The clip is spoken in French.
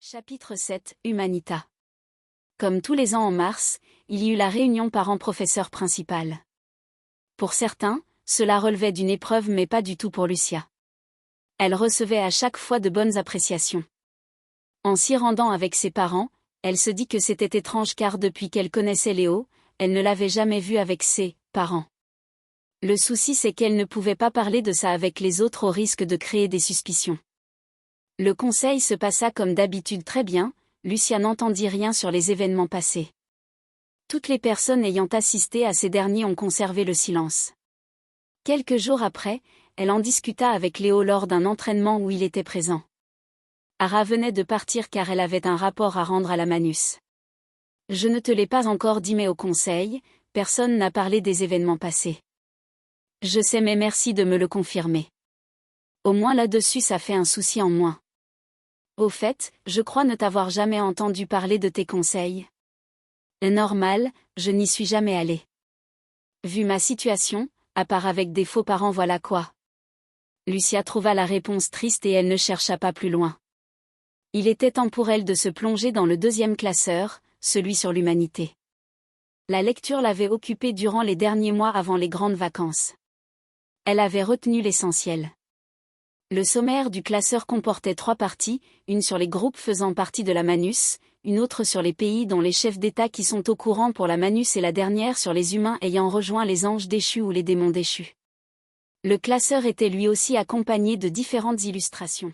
Chapitre 7 Humanita. Comme tous les ans en mars, il y eut la réunion parents-professeurs principale. Pour certains, cela relevait d'une épreuve mais pas du tout pour Lucia. Elle recevait à chaque fois de bonnes appréciations. En s'y rendant avec ses parents, elle se dit que c'était étrange car depuis qu'elle connaissait Léo, elle ne l'avait jamais vu avec ses parents. Le souci c'est qu'elle ne pouvait pas parler de ça avec les autres au risque de créer des suspicions. Le conseil se passa comme d'habitude très bien, Lucia n'entendit rien sur les événements passés. Toutes les personnes ayant assisté à ces derniers ont conservé le silence. Quelques jours après, elle en discuta avec Léo lors d'un entraînement où il était présent. Ara venait de partir car elle avait un rapport à rendre à la Manus. Je ne te l'ai pas encore dit mais au conseil, personne n'a parlé des événements passés. Je sais mais merci de me le confirmer. Au moins là-dessus ça fait un souci en moins. Au fait, je crois ne t'avoir jamais entendu parler de tes conseils. Normal, je n'y suis jamais allée. Vu ma situation, à part avec des faux parents voilà quoi. Lucia trouva la réponse triste et elle ne chercha pas plus loin. Il était temps pour elle de se plonger dans le deuxième classeur, celui sur l'humanité. La lecture l'avait occupée durant les derniers mois avant les grandes vacances. Elle avait retenu l'essentiel. Le sommaire du classeur comportait 3 parties, une sur les groupes faisant partie de la Manus, une autre sur les pays dont les chefs d'État qui sont au courant pour la Manus et la dernière sur les humains ayant rejoint les anges déchus ou les démons déchus. Le classeur était lui aussi accompagné de différentes illustrations.